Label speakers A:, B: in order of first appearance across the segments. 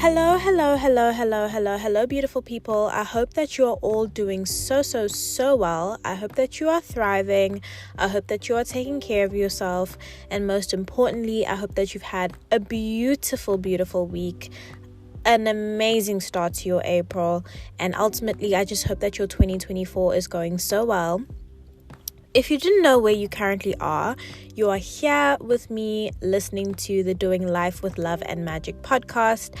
A: Hello, beautiful people. I hope that you are all doing so well. I hope that you are thriving. I hope that you are taking care of yourself. And most importantly, I hope that you've had a beautiful week, an amazing start to your April. And ultimately, I just hope that your 2024 is going so well. If you didn't know where you currently are, you are here with me listening to the Doing Life with Love and Magic podcast.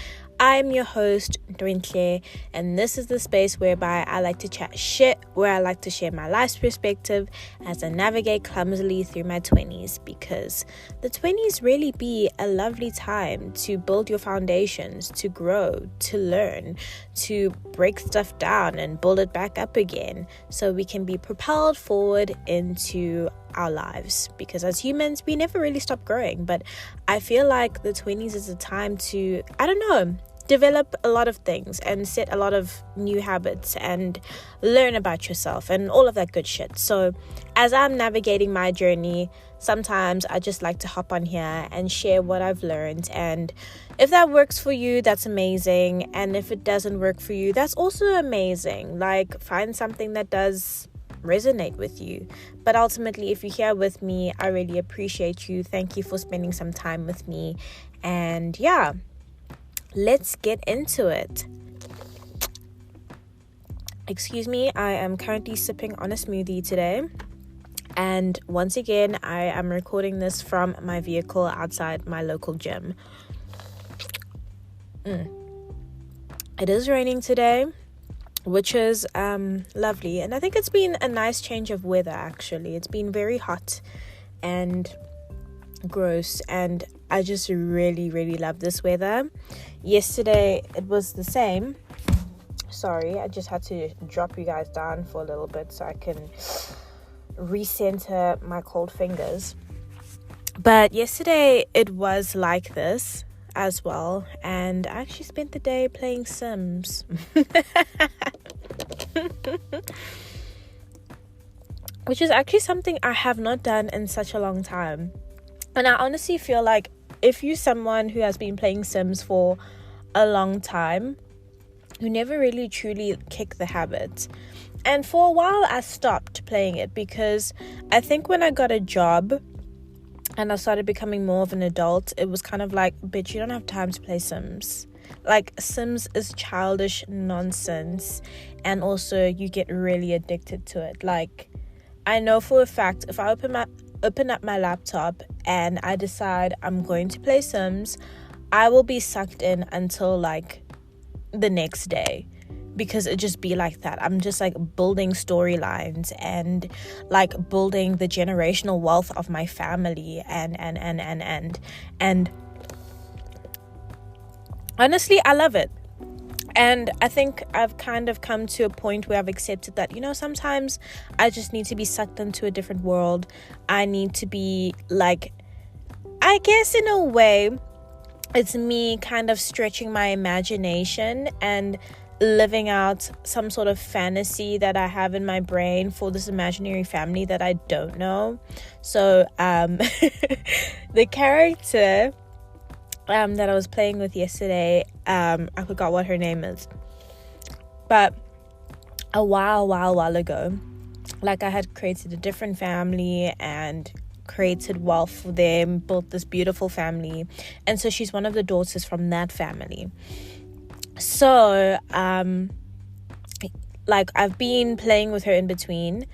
A: I'm your host, Dwintle, and this is the space whereby I like to chat shit, where I like to share my life's perspective as I navigate clumsily through my 20s, because the 20s really be a lovely time to build your foundations, to grow, to learn, to break stuff down and build it back up again so we can be propelled forward into our lives, because as humans we never really stop growing. But I feel like the 20s is a time to, develop a lot of things and set a lot of new habits and learn about yourself and all of that good shit. So as I'm navigating my journey, sometimes I just like to hop on here and share what I've learned, and if that works for you, that's amazing, and if it doesn't work for you, that's also amazing. Like, find something that does resonate with you. But ultimately, if you're here with me, I really appreciate you. Thank you for spending some time with me, and yeah, let's get into it. Excuse me, I am currently sipping on a smoothie today, and once again I am recording this from my vehicle outside my local gym. It is raining today, which is lovely, and I think it's been a nice change of weather. Actually, it's been very hot and gross, and I just really love this weather. Yesterday it was the same. Sorry, I just had to drop you guys down for a little bit so I can recenter my cold fingers. But yesterday it was like this as well, and I actually spent the day playing Sims. Which is actually something I have not done in such a long time. And I honestly feel like if you're someone who has been playing Sims for a long time, you never really truly kick the habit. And for a while I stopped playing it, because I think when I got a job and I started becoming more of an adult, it was kind of like, bitch, you don't have time to play Sims. Like, Sims is childish nonsense, and also you get really addicted to it. Like, I know for a fact, if I open up my laptop and I decide I'm going to play Sims, I will be sucked in until like the next day, because it just be like that. I'm just like building storylines and like building the generational wealth of my family and honestly, I love it. And I think I've kind of come to a point where I've accepted that, sometimes I just need to be sucked into a different world. I need to be like, I guess in a way, it's me kind of stretching my imagination and living out some sort of fantasy that I have in my brain for this imaginary family that I don't know. So the character that I was playing with yesterday, I forgot what her name is, but a while ago, like, I had created a different family and created wealth for them, built this beautiful family, and so she's one of the daughters from that family. So like, I've been playing with her in between.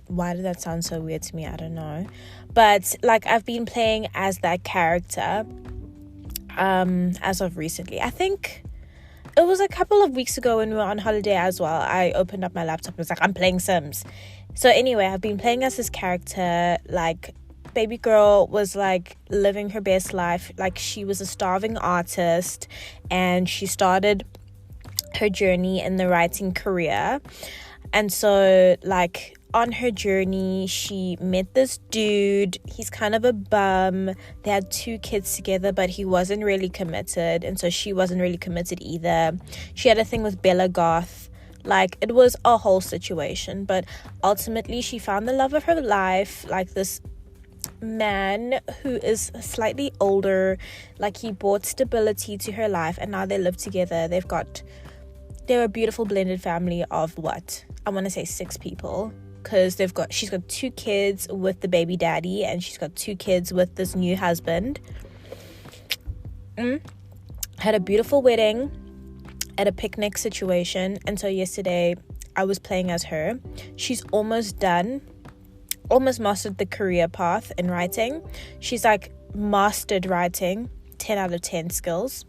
A: Why did that sound so weird to me? I don't know. But like, I've been playing as that character as of recently. I think it was a couple of weeks ago when we were on holiday as well. I opened up my laptop and was like, I'm playing Sims. So anyway, I've been playing as this character. Like, baby girl was like living her best life. Like, she was a starving artist, and she started her journey in the writing career. And so, like, on her journey, she met this dude. He's kind of a bum. They had 2 kids together, but he wasn't really committed, and so she wasn't really committed either. She had a thing with Bella Goth. Like, it was a whole situation, but ultimately she found the love of her life, like this man who is slightly older. Like, he brought stability to her life, and now they live together. They're a beautiful blended family of what? I want to say 6 people, because she's got 2 kids with the baby daddy, and she's got 2 kids with this new husband. Had a beautiful wedding at a picnic situation, and so yesterday I was playing as her. She's almost done, almost mastered the career path in writing. She's like mastered writing, 10 out of 10 skills.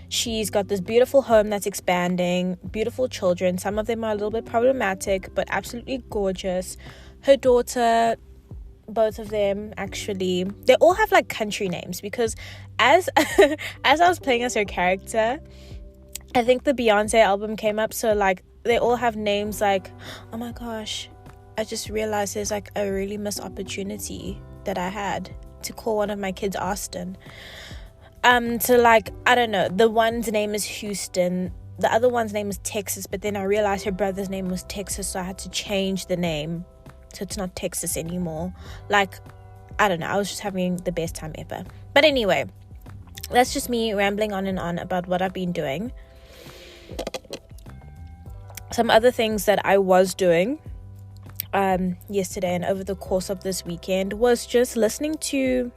A: She's got this beautiful home that's expanding, beautiful children. Some of them are a little bit problematic, but absolutely gorgeous. Her daughter, both of them actually, they all have like country names, because as as I was playing as her character, I think the Beyonce album came up, so like they all have names like, oh my gosh, I just realized there's like a really missed opportunity that I had to call one of my kids Austin. So like, I don't know, the one's name is Houston, the other one's name is Texas, but then I realized her brother's name was Texas, so I had to change the name so it's not Texas anymore. Like, I don't know, I was just having the best time ever. But anyway, that's just me rambling on and on about what I've been doing. Some other things that I was doing yesterday and over the course of this weekend was just listening to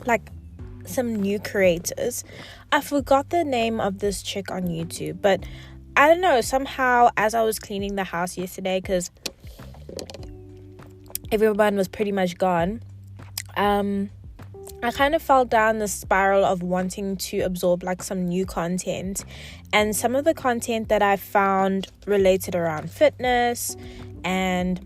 A: like some new creators. I forgot the name of this chick on YouTube, but I don't know, somehow as I was cleaning the house yesterday, because everyone was pretty much gone, I kind of fell down the spiral of wanting to absorb like some new content, and some of the content that I found related around fitness, and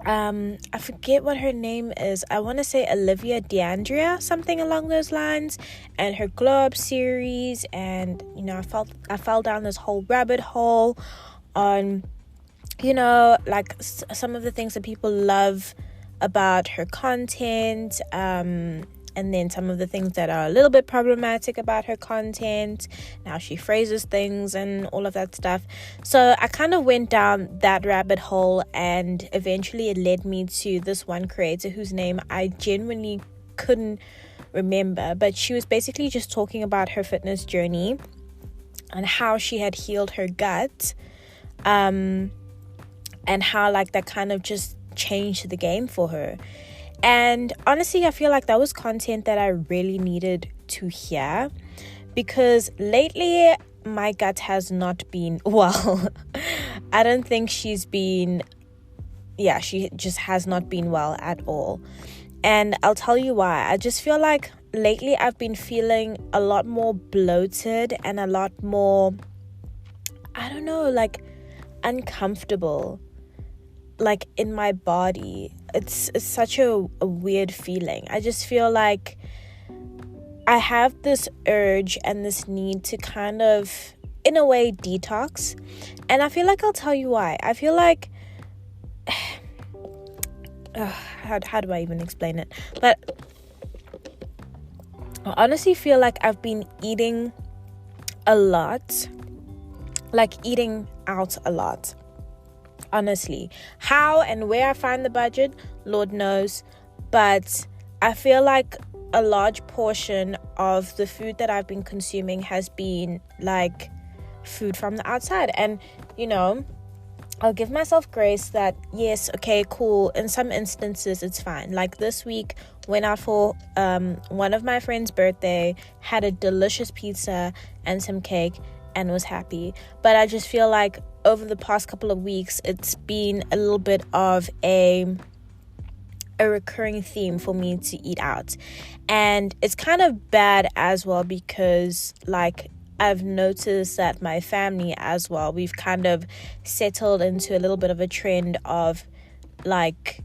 A: I forget what her name is. I want to say Olivia D'Andrea, something along those lines, and her glow up series. And you know, I fell down this whole rabbit hole on, you know, like some of the things that people love about her content, and then some of the things that are a little bit problematic about her content, how she phrases things and all of that stuff. So I kind of went down that rabbit hole, and eventually it led me to this one creator whose name I genuinely couldn't remember, but she was basically just talking about her fitness journey and how she had healed her gut, and how like that kind of just changed the game for her. And honestly, I feel like that was content that I really needed to hear, because lately my gut has not been well. I don't think she just has not been well at all. And I'll tell you why. I just feel like lately I've been feeling a lot more bloated and a lot more, I don't know, like uncomfortable, like in my body. It's such a weird feeling. I just feel like I have this urge and this need to kind of, in a way, detox. And I feel like I'll tell you why. I feel like how do I even explain it? But I honestly feel like I've been eating a lot, like eating out a lot. Honestly, how and where I find the budget, Lord knows, but I feel like a large portion of the food that I've been consuming has been like food from the outside. And you know, I'll give myself grace that yes, okay, cool, in some instances it's fine. Like this week, went out for one of my friend's birthday, had a delicious pizza and some cake, and was happy. But I just feel like over the past couple of weeks, it's been a little bit of a recurring theme for me to eat out. And it's kind of bad as well, because like I've noticed that my family as well, we've kind of settled into a little bit of a trend of like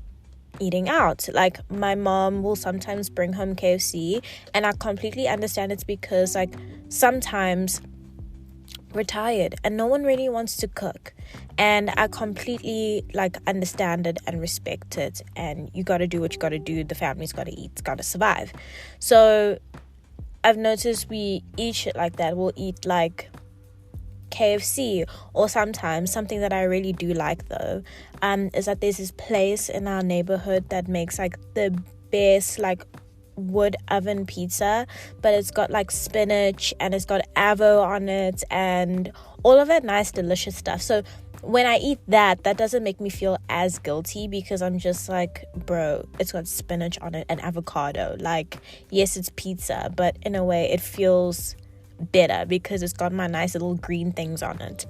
A: eating out. Like my mom will sometimes bring home KFC, and I completely understand. It's because like sometimes we're tired and no one really wants to cook, and I completely like understand it and respect it. And you got to do what you got to do. The family's got to eat, it's got to survive. So I've noticed we eat shit like that. We'll eat like KFC. Or sometimes, something that I really do like though, is that there's this place in our neighborhood that makes like the best like wood oven pizza, but it's got like spinach and it's got avo on it and all of that nice delicious stuff. So when I eat that doesn't make me feel as guilty, because I'm just like, bro, it's got spinach on it and avocado. Like, yes, it's pizza, but in a way it feels better because it's got my nice little green things on it.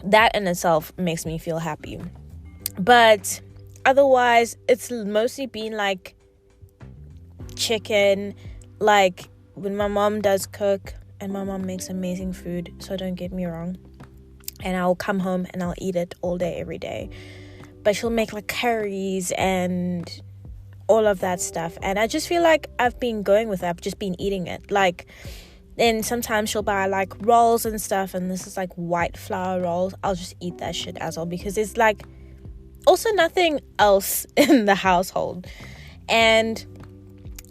A: That in itself makes me feel happy. But otherwise, it's mostly been like chicken. Like when my mom does cook, and my mom makes amazing food, so don't get me wrong, and I'll come home and I'll eat it all day every day, but she'll make like curries and all of that stuff, and I just feel like I've been going with it. I've just been eating it. Like, then sometimes she'll buy like rolls and stuff, and this is like white flour rolls. I'll just eat that shit as well, because it's like also nothing else in the household. And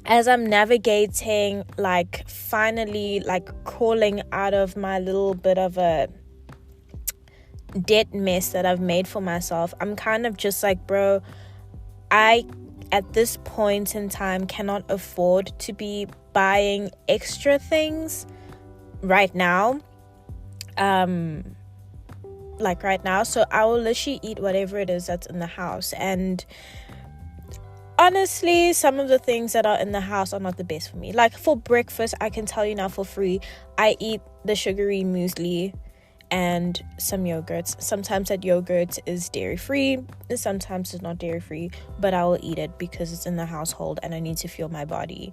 A: as I'm navigating, like finally like crawling out of my little bit of a debt mess that I've made for myself, I'm kind of just like, bro, I at this point in time cannot afford to be buying extra things right now. Like right now. So I will literally eat whatever it is that's in the house. And honestly, some of the things that are in the house are not the best for me. Like for breakfast, I can tell you now for free, I eat the sugary muesli and some yogurts. Sometimes that yogurt is dairy free, and sometimes it's not dairy free, but I will eat it because it's in the household and I need to fuel my body.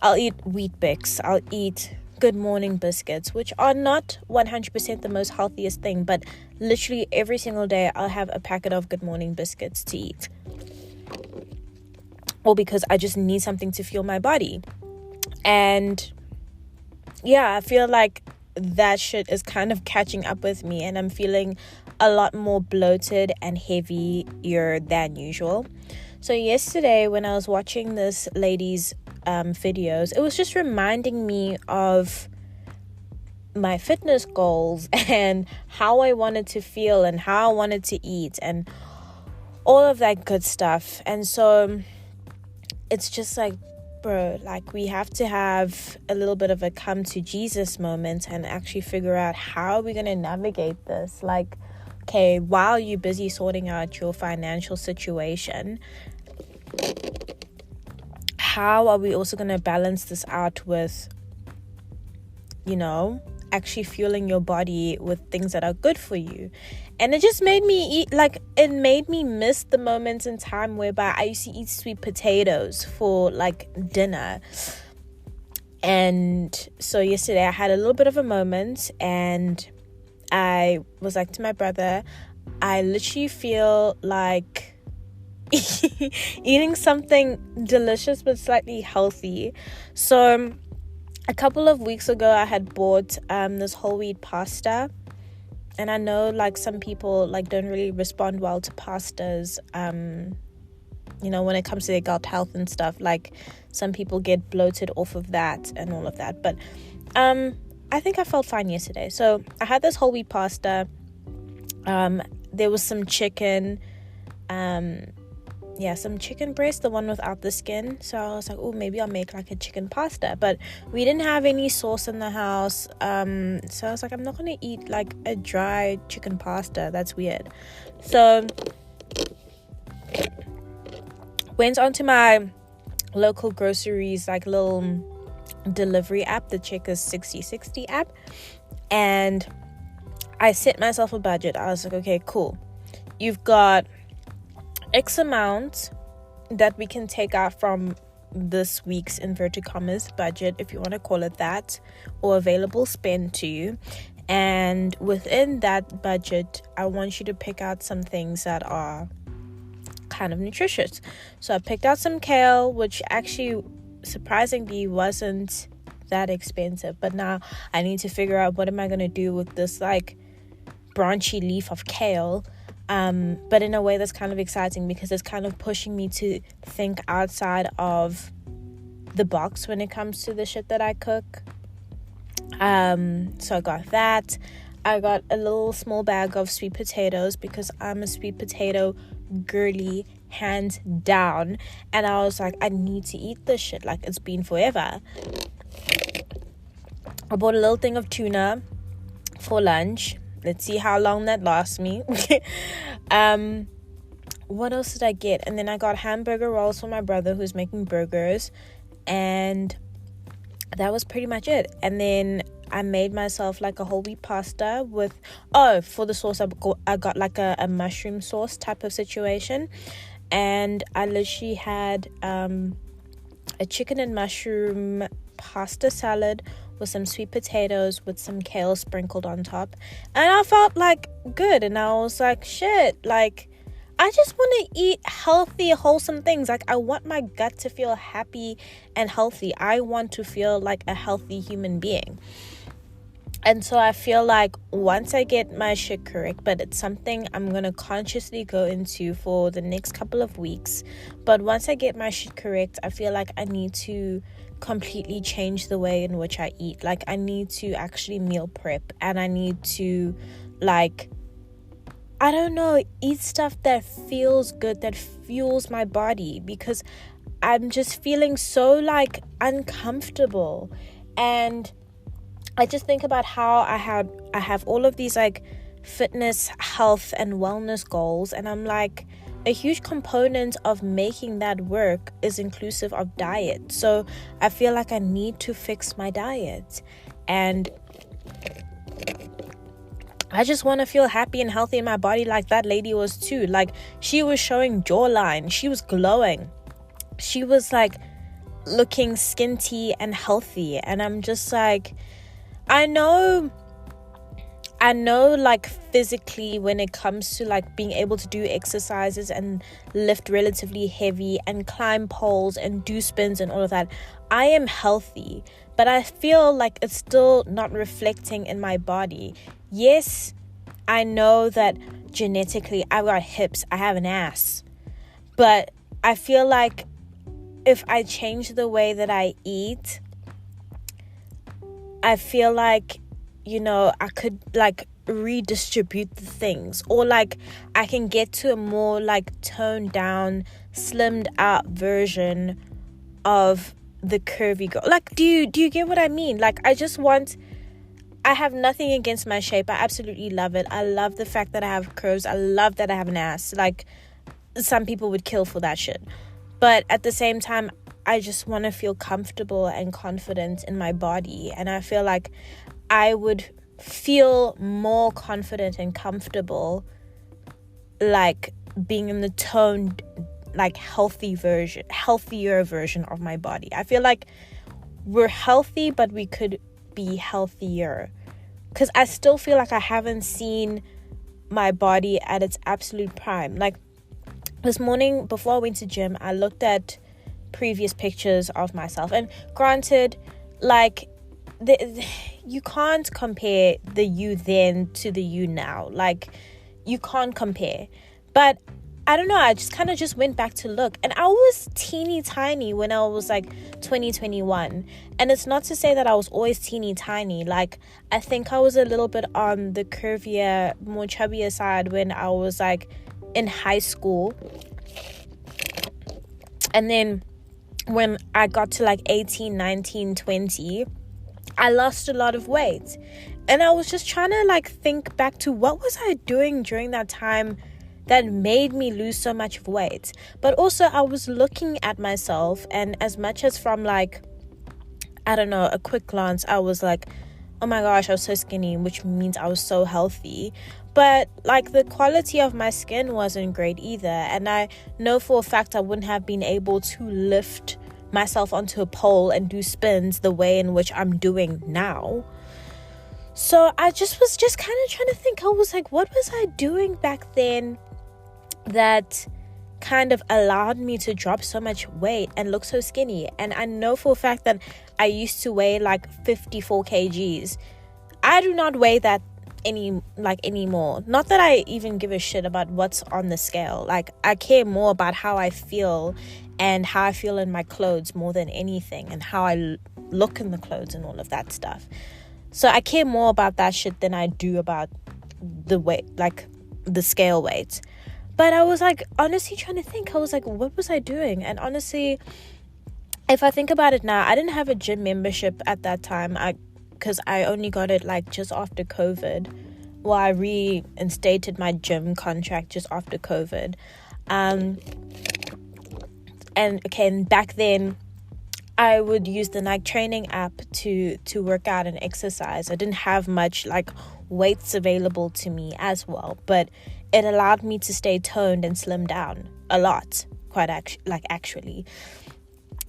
A: I'll eat Wheat Bix. I'll eat Good Morning biscuits, which are not 100% the most healthiest thing, but literally every single day I'll have a packet of Good Morning biscuits to eat. Or because I just need something to fuel my body. And yeah, I feel like that shit is kind of catching up with me, and I'm feeling a lot more bloated and heavier than usual. So yesterday when I was watching this lady's videos, it was just reminding me of my fitness goals and how I wanted to feel and how I wanted to eat and all of that good stuff. And so it's just like, bro, like we have to have a little bit of a come to Jesus moment and actually figure out how we're going to navigate this. Like, okay, while you're busy sorting out your financial situation, how are we also going to balance this out with, you know, actually fueling your body with things that are good for you? And it just made me eat, like, it made me miss the moments in time whereby I used to eat sweet potatoes for like dinner. And so yesterday I had a little bit of a moment, and I was like to my brother, I literally feel like eating something delicious but slightly healthy. So a couple of weeks ago I had bought this whole wheat pasta, and I know like some people like don't really respond well to pastas, you know, when it comes to their gut health and stuff. Like some people get bloated off of that and all of that, but I think I felt fine yesterday. So I had this whole wheat pasta. There was some chicken, some chicken breast, the one without the skin. So I was like, oh, maybe I'll make like a chicken pasta, but we didn't have any sauce in the house. So I was like, I'm not going to eat like a dry chicken pasta. That's weird. So went onto my local groceries, like little delivery app, the Checkers 60/60 app. And I set myself a budget. I was like, okay, cool. You've got X amount that we can take out from this week's inverted commas budget, if you want to call it that, or available spend to you. And within that budget, I want you to pick out some things that are kind of nutritious. So I picked out some kale, which actually surprisingly wasn't that expensive. But now I need to figure out what am I going to do with this like branchy leaf of kale. But in a way that's kind of exciting, because it's kind of pushing me to think outside of the box when it comes to the shit that I cook. So I got that. I got a little small bag of sweet potatoes because I'm a sweet potato girly, hands down. And I was like, I need to eat this shit. Like, it's been forever. I bought a little thing of tuna for lunch. Let's see how long that lasts me. What else did I get? And then I got hamburger rolls for my brother who's making burgers. And that was pretty much it. And then I made myself like a whole wheat pasta with, for the sauce, I got like a mushroom sauce type of situation. And I literally had a chicken and mushroom pasta salad with some sweet potatoes with some kale sprinkled on top. And I felt like good. And I was like, shit, like, I just want to eat healthy, wholesome things. Like, I want my gut to feel happy and healthy. I want to feel like a healthy human being. And so I feel like once I get my shit correct, but it's something I'm going to consciously go into for the next couple of weeks. But once I get my shit correct, I feel like I need to completely change the way in which I eat. Like, I need to actually meal prep, and I need to, like, I don't know, eat stuff that feels good, that fuels my body, because I'm just feeling so like uncomfortable. And I just think about how I have all of these like fitness, health and wellness goals, and I'm like, a huge component of making that work is inclusive of diet. So I feel like I need to fix my diet, and I just want to feel happy and healthy in my body like that lady was too. Like, she was showing jawline, she was glowing, she was like looking skinty and healthy. And I'm just like, I know like physically, when it comes to like being able to do exercises and lift relatively heavy and climb poles and do spins and all of that, I am healthy, but I feel like it's still not reflecting in my body. Yes, I know that genetically I've got hips, I have an ass, but I feel like if I change the way that I eat, I feel like, you know, I could like redistribute the things, or like I can get to a more like toned down, slimmed out version of the curvy girl. Like, do you get what I mean? Like, I have nothing against my shape. I absolutely love it. I love the fact that I have curves. I love that I have an ass. Like, some people would kill for that shit. But at the same time, I just want to feel comfortable and confident in my body. And I feel like I would feel more confident and comfortable like being in the toned, like healthier version of my body. I feel like we're healthy, but we could be healthier, because I still feel like I haven't seen my body at its absolute prime. Like, this morning before I went to gym, I looked at previous pictures of myself, and granted, like, you can't compare the you then to the you now. Like, you can't compare. But I don't know, I just kind of just went back to look, and I was teeny tiny when I was like 2021. And it's not to say that I was always teeny tiny. Like, I think I was a little bit on the curvier, more chubbier side when I was like in high school. And then when I got to like 18, 19, 20, I lost a lot of weight. And I was just trying to like think back to what was I doing during that time that made me lose so much weight. But also I was looking at myself, and as much as from like, I don't know, a quick glance, I was like, oh my gosh, I was so skinny, which means I was so healthy. But like, the quality of my skin wasn't great either. And I know for a fact I wouldn't have been able to lift myself onto a pole and do spins the way in which I'm doing now. So I just was just kind of trying to think. I was like, what was I doing back then that kind of allowed me to drop so much weight and look so skinny? And I know for a fact that I used to weigh like 54 kgs. I do not weigh that anymore. Not that I even give a shit about what's on the scale. Like, I care more about how I feel and how I feel in my clothes more than anything, and how I look in the clothes and all of that stuff. So I care more about that shit than I do about the weight, like the scale weight. But I was like honestly trying to think. I was like, what was I doing? And honestly, if I think about it now, I didn't have a gym membership at that time. Because I only got it like just after COVID. Well, I reinstated my gym contract just after COVID. And back then I would use the Nike training app to work out and exercise. I didn't have much like weights available to me as well, but it allowed me to stay toned and slim down a lot, actually.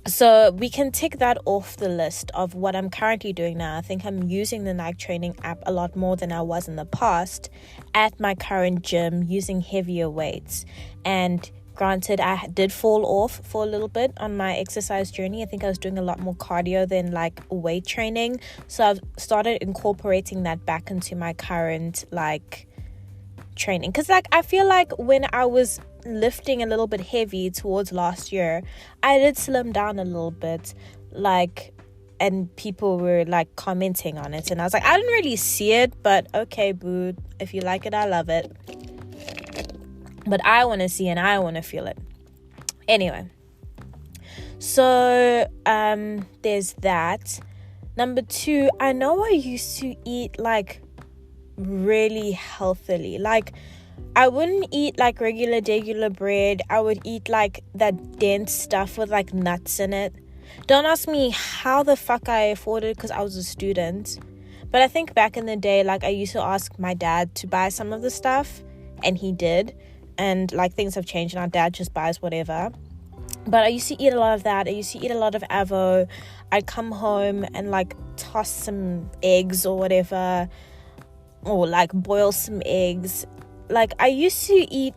A: So we can tick that off the list of what I'm currently doing now. I think I'm using the Nike training app a lot more than I was in the past at my current gym, using heavier weights. And granted, I did fall off for a little bit on my exercise journey. I think I was doing a lot more cardio than like weight training. So I've started incorporating that back into my current like training. Because like I feel like when I was lifting a little bit heavy towards last year, I did slim down a little bit, like, and people were like commenting on it, and I was like, I didn't really see it, but okay, boo, if you like it, I love it. But I want to see and I want to feel it. Anyway, so there's that. Number 2, I know I used to eat like really healthily. Like I wouldn't eat like regular bread. I would eat like that dense stuff with like nuts in it. Don't ask me how the fuck I afforded, because I was a student. But I think back in the day, like I used to ask my dad to buy some of the stuff, and he did. And like things have changed and our dad just buys whatever. But I used to eat a lot of that. I used to eat a lot of avo. I'd come home and like toss some eggs or whatever, or like boil some eggs. Like I used to eat,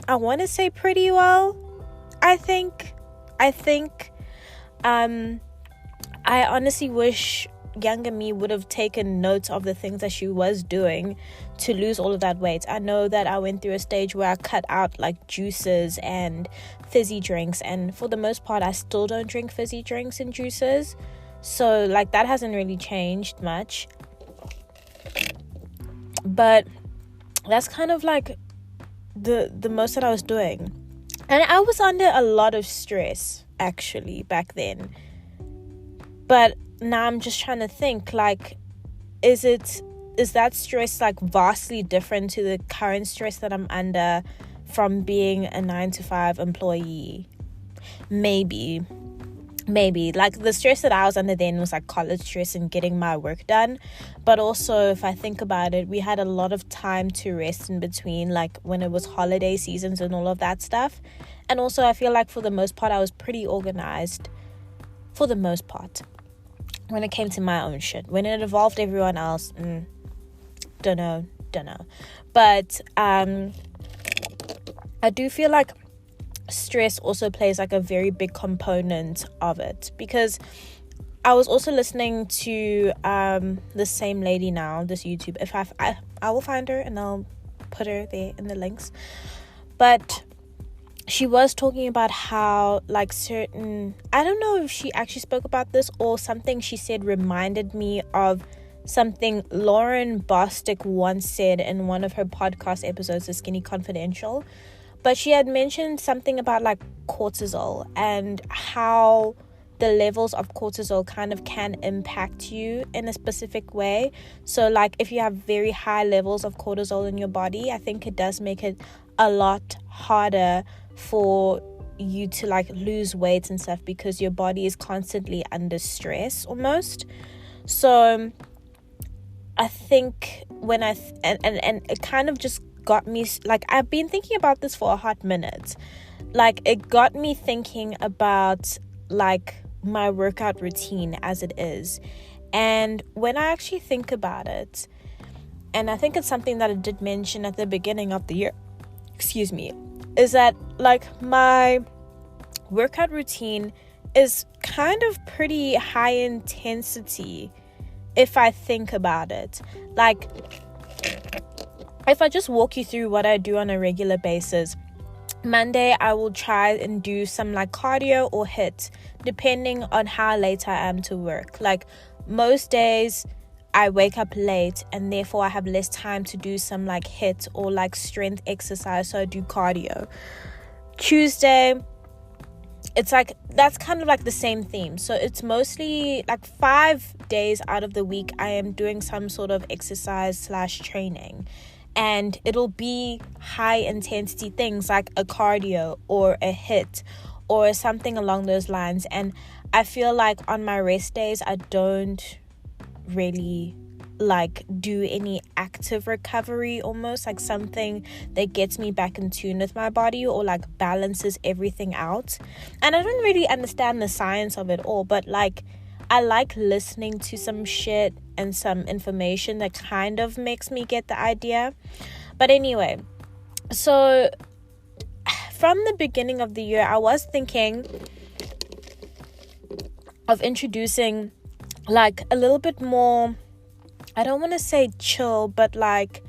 A: I want to say pretty well. I think I honestly wish younger me would have taken note of the things that she was doing to lose all of that weight. I know that I went through a stage where I cut out like juices and fizzy drinks, and for the most part I still don't drink fizzy drinks and juices, so like that hasn't really changed much. But that's kind of like the most that I was doing, and I was under a lot of stress actually back then. But now I'm just trying to think, like, is that stress like vastly different to the current stress that I'm under from being a 9-to-5 employee? Maybe like the stress that I was under then was like college stress and getting my work done. But also, if I think about it, we had a lot of time to rest in between, like when it was holiday seasons and all of that stuff. And also I feel like for the most part I was pretty organized, for the most part, when it came to my own shit. When it involved everyone else, don't know. But I do feel like stress also plays like a very big component of it, because I was also listening to the same lady now, this YouTube. If I will find her and I'll put her there in the links. But she was talking about how like certain, I don't know if she actually spoke about this or something she said reminded me of something Lauren Bostic once said in one of her podcast episodes, The Skinny Confidential. But she had mentioned something about like cortisol and how the levels of cortisol kind of can impact you in a specific way. So like if you have very high levels of cortisol in your body, I think it does make it a lot harder for you to like lose weight and stuff, because your body is constantly under stress almost. So I think when and it kind of just got me, like I've been thinking about this for a hot minute. Like it got me thinking about like my workout routine as it is. And when I actually think about it, and I think it's something that I did mention at the beginning of the year, is that like my workout routine is kind of pretty high intensity if I think about it. Like if I just walk you through what I do on a regular basis, Monday I will try and do some like cardio or HIIT depending on how late I am to work. Like most days I wake up late, and therefore I have less time to do some like HIIT or like strength exercise, so I do cardio. Tuesday, it's like that's kind of like the same theme. So it's mostly like 5 days out of the week I am doing some sort of exercise / training, and it'll be high intensity things like a cardio or a HIIT or something along those lines. And I feel like on my rest days I don't really like do any active recovery, almost like something that gets me back in tune with my body or like balances everything out. And I don't really understand the science of it all, but like I like listening to some shit and some information that kind of makes me get the idea. But anyway, so from the beginning of the year I was thinking of introducing like a little bit more, I don't want to say chill, but like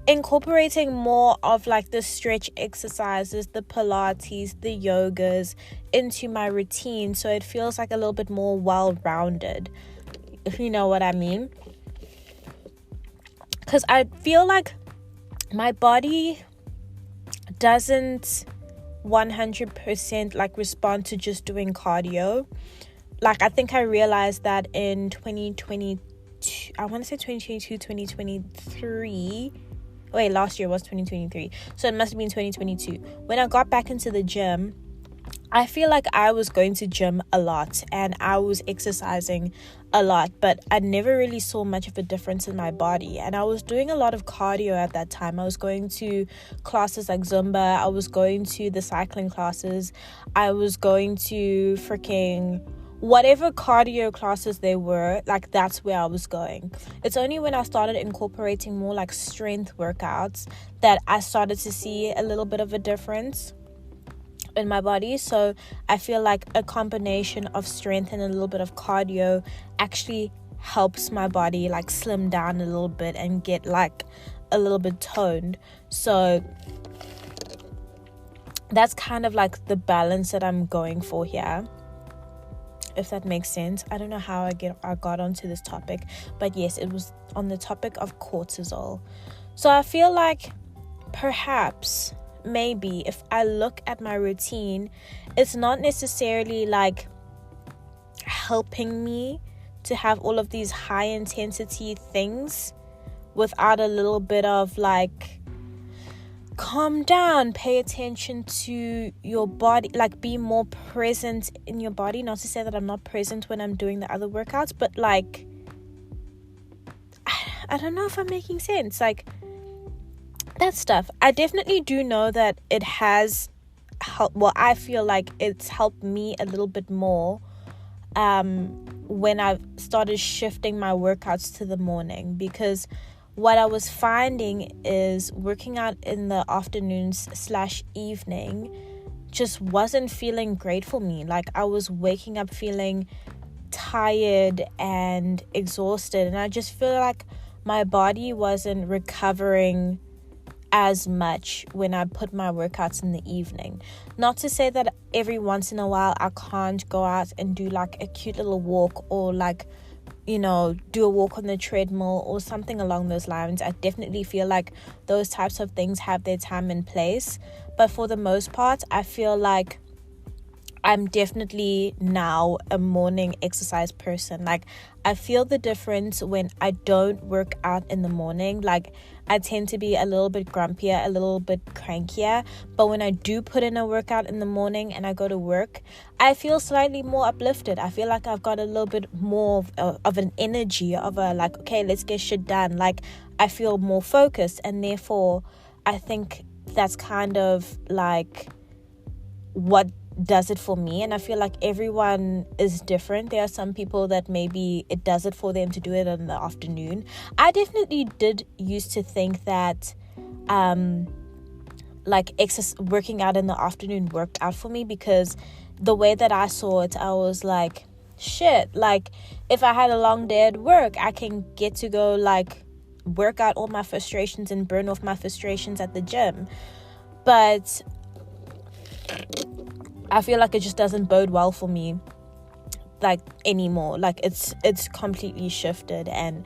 A: incorporating more of like the stretch exercises, the Pilates, the yogas into my routine, so it feels like a little bit more well-rounded, if you know what I mean. Because I feel like my body doesn't 100% like respond to just doing cardio. Like I think I realized that in 2022, I want to say 2022, 2023. Wait, last year was 2023. So it must have been 2022. When I got back into the gym, I feel like I was going to gym a lot and I was exercising a lot, but I never really saw much of a difference in my body. And I was doing a lot of cardio at that time. I was going to classes like Zumba. I was going to the cycling classes. I was going to freaking whatever cardio classes they were, like that's where I was going. It's only when I started incorporating more like strength workouts that I started to see a little bit of a difference in my body. So I feel like a combination of strength and a little bit of cardio actually helps my body like slim down a little bit and get like a little bit toned. So that's kind of like the balance that I'm going for here, if that makes sense. I don't know how I got onto this topic, but yes, it was on the topic of cortisol. So I feel like perhaps maybe if I look at my routine, it's not necessarily like helping me to have all of these high intensity things without a little bit of like calm down, pay attention to your body, like be more present in your body. Not to say that I'm not present when I'm doing the other workouts, but like I don't know if I'm making sense. Like that stuff, I definitely do know that it has helped. Well, I feel like it's helped me a little bit more when I've started shifting my workouts to the morning, because what I was finding is working out in the afternoons / evening just wasn't feeling great for me. Like I was waking up feeling tired and exhausted, and I just feel like my body wasn't recovering as much when I put my workouts in the evening. Not to say that every once in a while I can't go out and do like a cute little walk or like, you know, do a walk on the treadmill or something along those lines. I definitely feel like those types of things have their time and place, but for the most part I feel like I'm definitely now a morning exercise person. Like I feel the difference when I don't work out in the morning. Like I tend to be a little bit grumpier, a little bit crankier, but when I do put in a workout in the morning and I go to work, I feel slightly more uplifted. I feel like I've got a little bit more of an energy of a like, okay, let's get shit done. Like I feel more focused, and therefore I think that's kind of like what does it for me. And I feel like everyone is different. There are some people that maybe it does it for them to do it in the afternoon. I definitely did used to think that like working out in the afternoon worked out for me, because the way that I saw it, I was like, shit, like if I had a long day at work, I can get to go like work out all my frustrations and burn off my frustrations at the gym. But I feel like it just doesn't bode well for me like anymore. Like it's completely shifted, and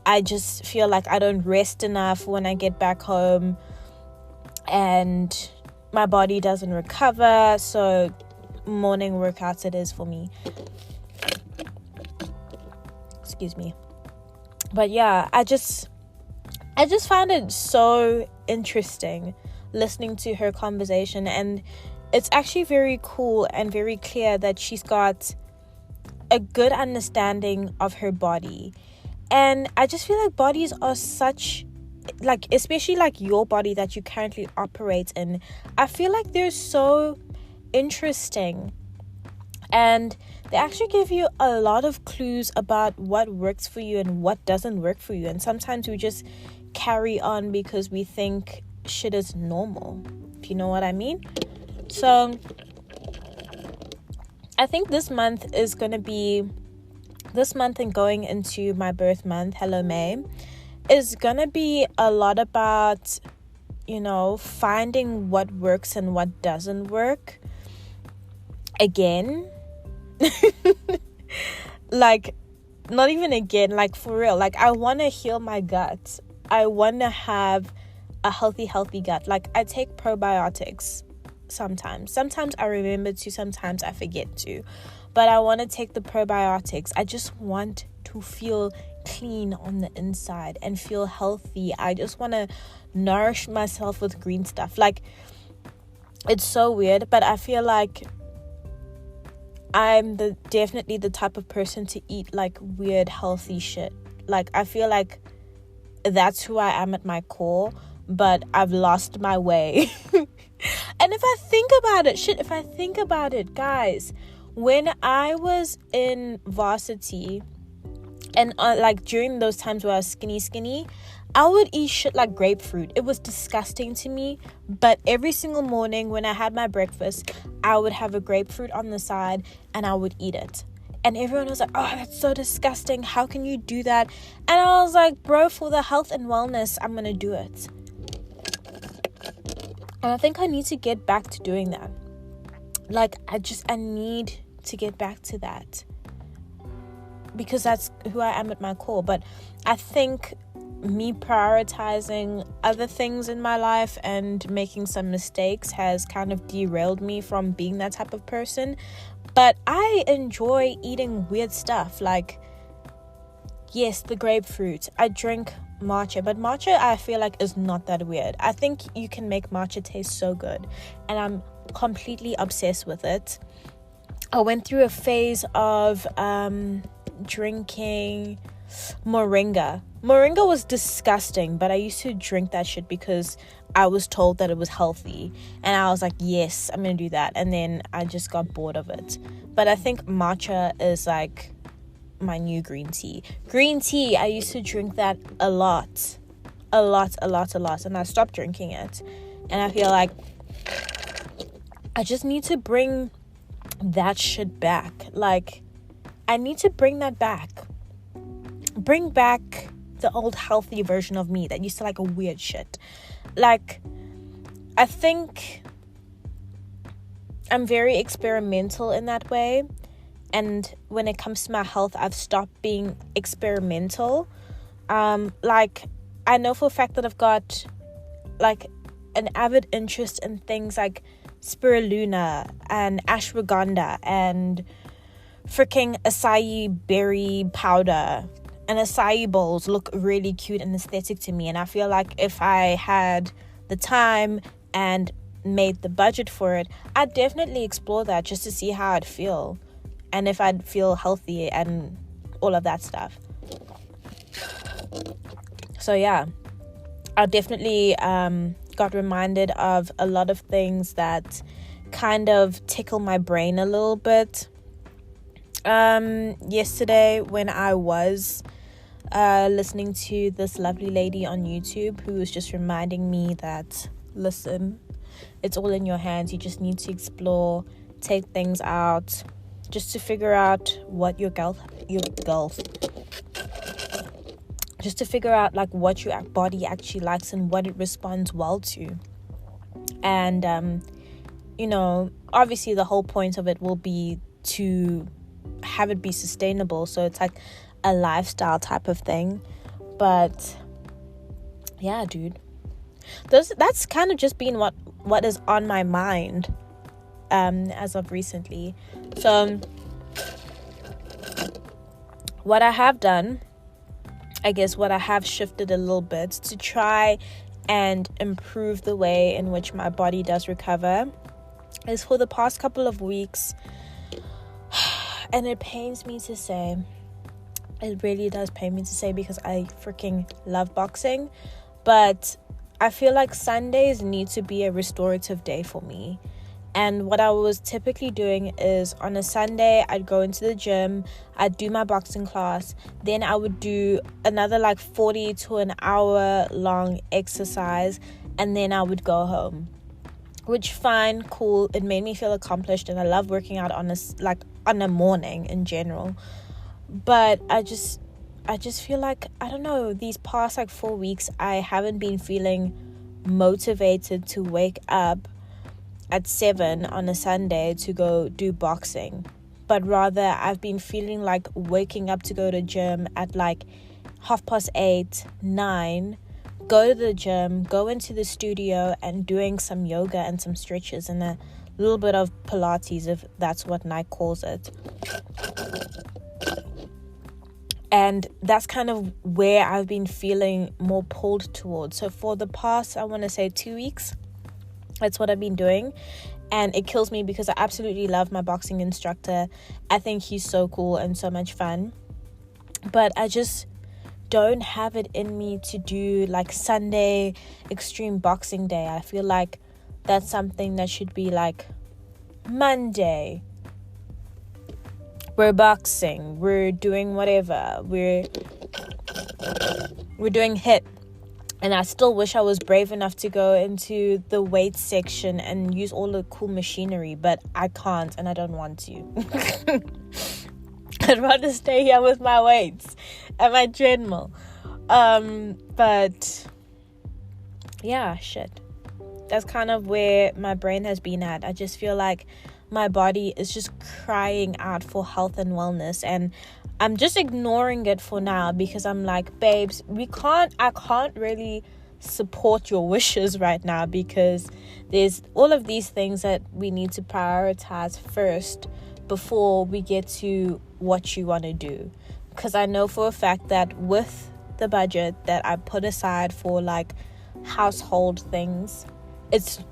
A: I just feel like I don't rest enough when I get back home, and my body doesn't recover. So morning workouts it is for me. Excuse me. But yeah, I just found it so interesting listening to her conversation, and it's actually very cool and very clear that she's got a good understanding of her body. And I just feel like bodies are such, like, especially like your body that you currently operate in, I feel like they're so interesting, and they actually give you a lot of clues about what works for you and what doesn't work for you. And sometimes we just carry on because we think shit is normal, if you know what I mean. So I think this month and going into my birth month, hello May, is gonna be a lot about, finding what works and what doesn't work again. Like, not even again, like for real. Like, I want to heal my gut. I want to have a healthy gut. Like, I take probiotics sometimes I remember to, sometimes I forget to, but I want to take the probiotics. I just want to feel clean on the inside and feel healthy. I just want to nourish myself with green stuff. Like, it's so weird, but I feel like I'm definitely the type of person to eat like weird healthy shit. Like, I feel like that's who I am at my core, but I've lost my way. And if I think about it, guys, when I was in varsity and like during those times where I was skinny, I would eat shit like grapefruit. It was disgusting to me, but every single morning when I had my breakfast, I would have a grapefruit on the side and I would eat it. And everyone was like, oh, that's so disgusting. How can you do that? And I was like, bro, for the health and wellness, I'm going to do it. And I think I need to get back to doing that. Like, I need to get back to that, because that's who I am at my core. But I think me prioritizing other things in my life and making some mistakes has kind of derailed me from being that type of person. But I enjoy eating weird stuff. Like, yes, the grapefruit. I drink matcha, but matcha I feel like is not that weird. I think you can make matcha taste so good, and I'm completely obsessed with it. I went through a phase of drinking moringa. Moringa was disgusting, but I used to drink that shit because I was told that it was healthy, and I was like, yes, I'm gonna do that. And then I just got bored of it. But I think matcha is like my new green tea. I used to drink that a lot, and I stopped drinking it. And I feel like I just need to bring that shit back. Like, I need to bring that back. Bring back the old healthy version of me that used to like a weird shit. Like, I think I'm very experimental in that way. And when it comes to my health, I've stopped being experimental. Like, I know for a fact that I've got like an avid interest in things like spirulina and ashwagandha and freaking acai berry powder. And acai bowls look really cute and aesthetic to me. And I feel like if I had the time and made the budget for it, I'd definitely explore that just to see how I'd feel. And if I'd feel healthy and all of that stuff. So yeah, I definitely got reminded of a lot of things that kind of tickle my brain a little bit. Yesterday when I was listening to this lovely lady on YouTube who was just reminding me that, listen, it's all in your hands. You just need to explore, take things out, just to figure out what just to figure out like what your body actually likes and what it responds well to. And obviously the whole point of it will be to have it be sustainable. So it's like a lifestyle type of thing. But yeah, dude, that's kind of just been what is on my mind as of recently. So what I have done, I guess what I have shifted a little bit to try and improve the way in which my body does recover, is for the past couple of weeks, and it pains me to say, it really does pain me to say, because I freaking love boxing, but I feel like Sundays need to be a restorative day for me. And what I was typically doing is, on a Sunday, I'd go into the gym, I'd do my boxing class, then I would do another like 40 to an hour long exercise, and then I would go home. Which, fine, cool, it made me feel accomplished, and I love working out on a morning in general. But I just feel like, I don't know, these past like 4 weeks, I haven't been feeling motivated to wake up at 7 on a Sunday to go do boxing, but rather I've been feeling like waking up to go to gym at like 8:30, 9, go to the gym, go into the studio, and doing some yoga and some stretches and a little bit of Pilates, if that's what Nike calls it. And that's kind of where I've been feeling more pulled towards. So for the past, I want to say 2 weeks, that's what I've been doing. And it kills me because I absolutely love my boxing instructor. I think he's so cool and so much fun. But I just don't have it in me to do like Sunday extreme boxing day. I feel like that's something that should be like Monday. We're boxing. We're doing whatever. We're doing HIIT. And I still wish I was brave enough to go into the weight section and use all the cool machinery, but I can't, and I don't want to. I'd rather stay here with my weights and my treadmill. But yeah, shit. That's kind of where my brain has been at. I just feel like my body is just crying out for health and wellness, and I'm just ignoring it for now because I'm like, babes, I can't really support your wishes right now because there's all of these things that we need to prioritize first before we get to what you want to do. Because I know for a fact that with the budget that I put aside for like household things, it's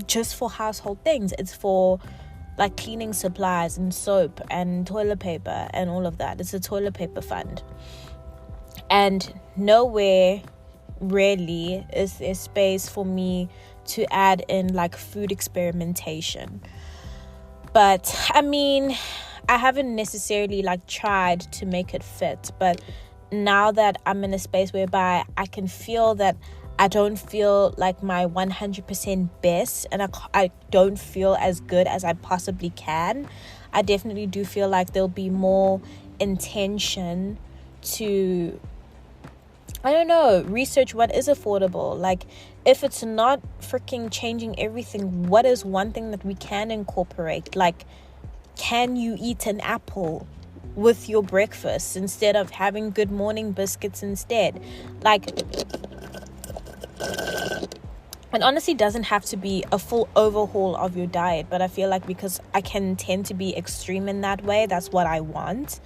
A: just for household things. It's for like cleaning supplies and soap and toilet paper and all of that. It's a toilet paper fund. And nowhere really is there space for me to add in like food experimentation. But I mean, I haven't necessarily like tried to make it fit, but now that I'm in a space whereby I can feel that I don't feel like my 100% best, and I don't feel as good as I possibly can, I definitely do feel like there'll be more intention to, I don't know, research what is affordable. Like, if it's not freaking changing everything, what is one thing that we can incorporate? Like, can you eat an apple with your breakfast instead of having Good Morning biscuits instead? Like, it honestly doesn't have to be a full overhaul of your diet, but I feel like because I can tend to be extreme in that way, that's what I want.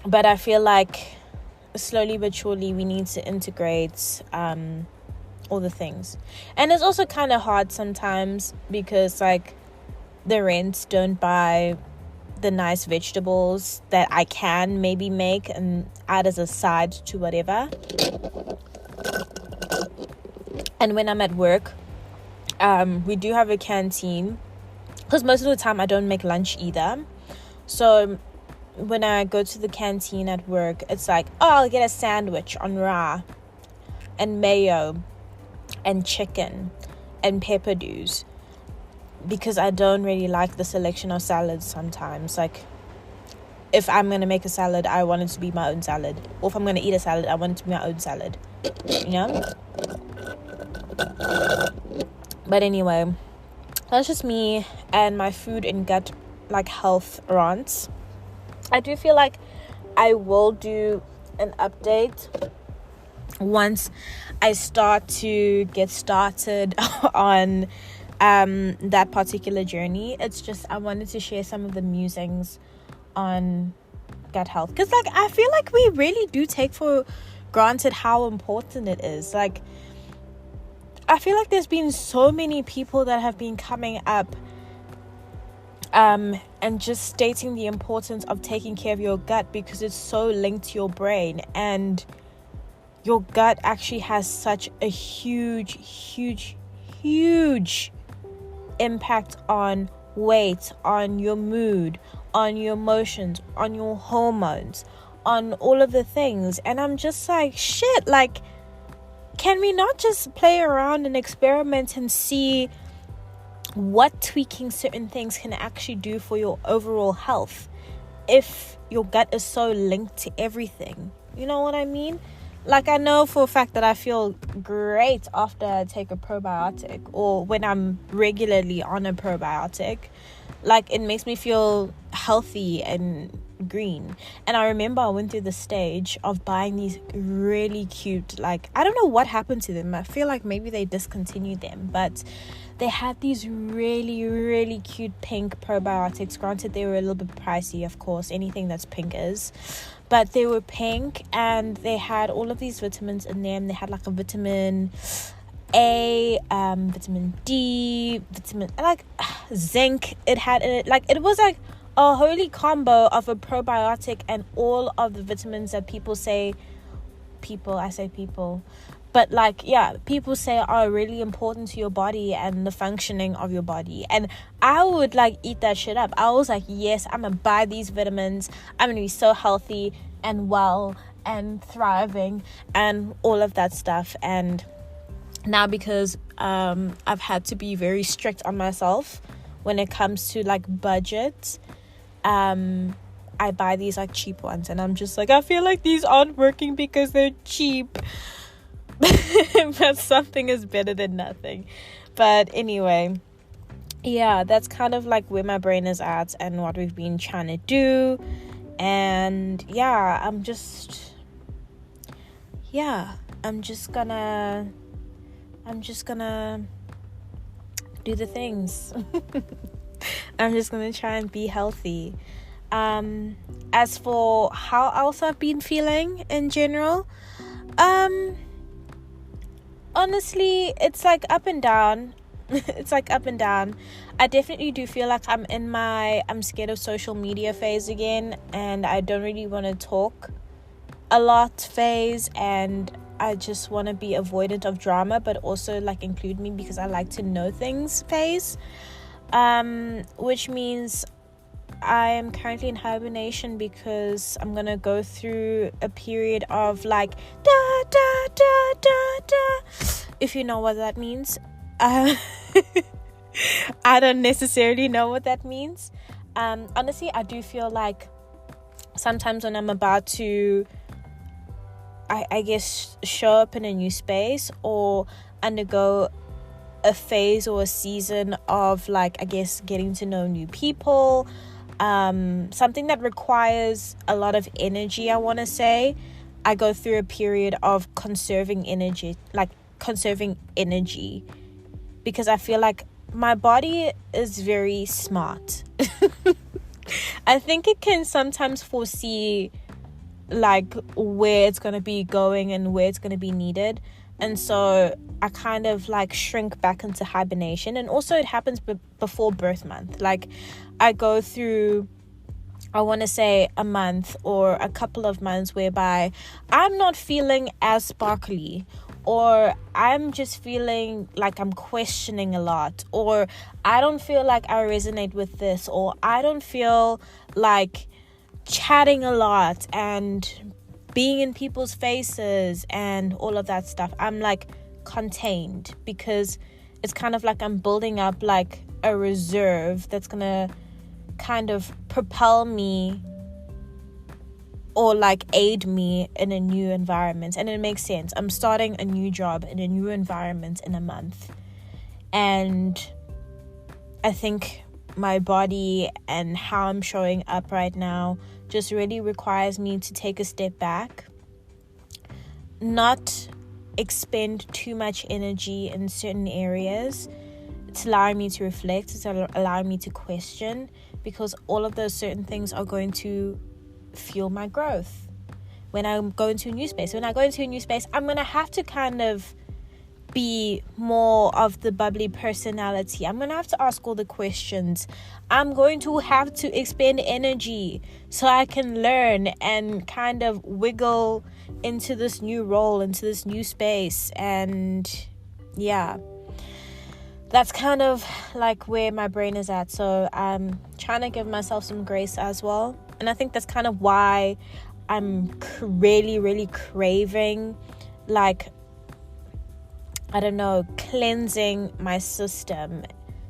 A: But I feel like slowly but surely we need to integrate all the things. And it's also kind of hard sometimes because like the rents don't buy the nice vegetables that I can maybe make and add as a side to whatever. And when I'm at work, we do have a canteen, because most of the time I don't make lunch either. So when I go to the canteen at work, it's like, oh, I'll get a sandwich on raw and mayo and chicken and pepper dews, because I don't really like the selection of salads sometimes. Like, if I'm going to make a salad, I want it to be my own salad. Or if I'm going to eat a salad, I want it to be my own salad. You know? But anyway, that's just me and my food and gut like health rants. I do feel like I will do an update once I start to get started on that particular journey. It's just I wanted to share some of the musings on gut health, because like I feel like we really do take for granted how important it is. Like I feel like there's been so many people that have been coming up and just stating the importance of taking care of your gut, because it's so linked to your brain, and your gut actually has such a huge impact on weight, on your mood, on your emotions, on your hormones, on all of the things. And I'm just like, shit, like, can we not just play around and experiment and see what tweaking certain things can actually do for your overall health if your gut is so linked to everything? You know what I mean? Like, I know for a fact that I feel great after I take a probiotic, or when I'm regularly on a probiotic. Like, it makes me feel healthy and green. And I remember I went through the stage of buying these really cute, like, I don't know what happened to them. I feel like maybe they discontinued them, but they had these really cute pink probiotics. Granted, they were a little bit pricey, of course, anything that's pink is, but they were pink, and they had all of these vitamins in them. They had like a vitamin A, vitamin D, vitamin, like zinc. It had in it, like, it was like a holy combo of a probiotic and all of the vitamins that people say but like, yeah, people say are really important to your body and the functioning of your body. And I would like eat that shit up. I was like, yes, I'm gonna buy these vitamins, I'm gonna be so healthy and well and thriving and all of that stuff. And now, because I've had to be very strict on myself when it comes to like budget, I buy these like cheap ones, and I'm just like, I feel like these aren't working because they're cheap. But something is better than nothing. But anyway, yeah, that's kind of like where my brain is at and what we've been trying to do. And yeah, I'm just gonna do the things. I'm just gonna try and be healthy. As for how else I've been feeling in general, honestly, it's like up and down. It's like up and down. I definitely do feel like I'm in my I'm scared of social media phase again, and I don't really want to talk a lot phase, and I just want to be avoidant of drama, but also like include me because I like to know things phase, which means I am currently in hibernation because I'm gonna go through a period of like da da da da da, if you know what that means. I don't necessarily know what that means. Honestly, I do feel like sometimes when I'm about to I guess show up in a new space or undergo a phase or a season of like, I guess, getting to know new people, something that requires a lot of energy, I want to say, I go through a period of conserving energy, because I feel like my body is very smart. I think it can sometimes foresee like where it's going to be going and where it's going to be needed. And so I kind of like shrink back into hibernation. And also it happens before birth month. Like I go through, I want to say, a month or a couple of months whereby I'm not feeling as sparkly, or I'm just feeling like I'm questioning a lot, or I don't feel like I resonate with this, or I don't feel like chatting a lot and being in people's faces and all of that stuff. I'm like contained because it's kind of like I'm building up like a reserve that's gonna kind of propel me or like aid me in a new environment. And it makes sense. I'm starting a new job in a new environment in a month, and I think my body and how I'm showing up right now just really requires me to take a step back, not expend too much energy in certain areas. It's allowing me to reflect, it's allowing me to question, because all of those certain things are going to fuel my growth. When I go into a new space, I'm going to have to kind of be more of the bubbly personality. I'm going to have to ask all the questions. I'm going to have to expend energy so I can learn and kind of wiggle into this new role, into this new space. And yeah, that's kind of like where my brain is at. So I'm trying to give myself some grace as well. And I think that's kind of why I'm really, really craving, like, I don't know, cleansing my system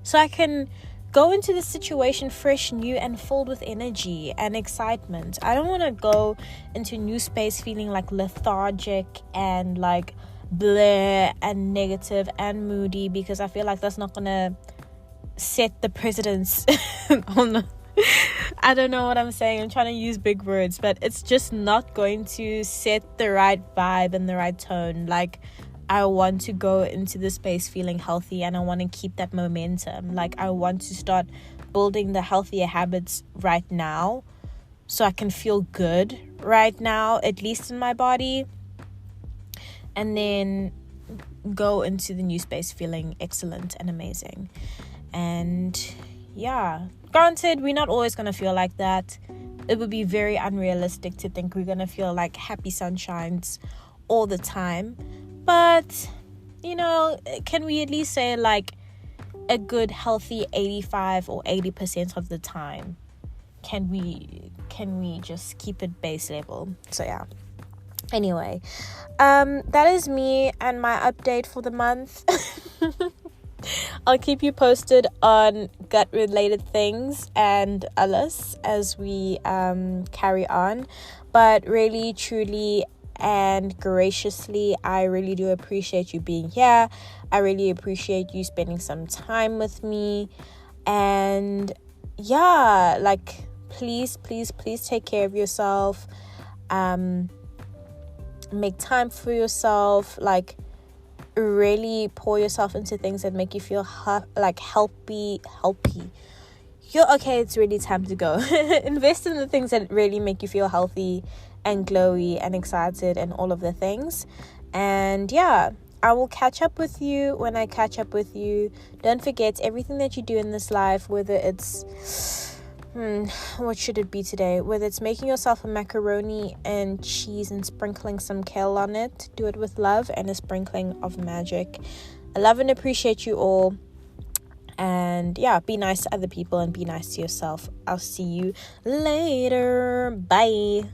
A: so I can go into the situation fresh, new, and filled with energy and excitement. I don't want to go into a new space feeling like lethargic and like bleh and negative and moody, because I feel like that's not gonna set the precedence. I don't know what I'm saying. I'm trying to use big words, but it's just not going to set the right vibe and the right tone. Like, I want to go into the space feeling healthy, and I want to keep that momentum. Like, I want to start building the healthier habits right now so I can feel good right now, at least in my body, and then go into the new space feeling excellent and amazing. And yeah, granted, we're not always going to feel like that. It would be very unrealistic to think we're going to feel like happy sunshines all the time. But, you know, can we at least say like a good healthy 85 or 80% of the time? Can we just keep it base level? So yeah. Anyway, that is me and my update for the month. I'll keep you posted on gut related things and others as we carry on. But really, truly, and graciously, I really do appreciate you being here. I really appreciate you spending some time with me. And yeah, like, please take care of yourself. Make time for yourself. Like, really pour yourself into things that make you feel healthy. You're okay. It's really time to go. Invest in the things that really make you feel healthy and glowy and excited and all of the things. And yeah, I will catch up with you when I catch up with you. Don't forget, everything that you do in this life, whether it's what should it be today, whether it's making yourself a macaroni and cheese and sprinkling some kale on it, do it with love and a sprinkling of magic. I love and appreciate you all. And yeah, be nice to other people and be nice to yourself. I'll see you later. Bye.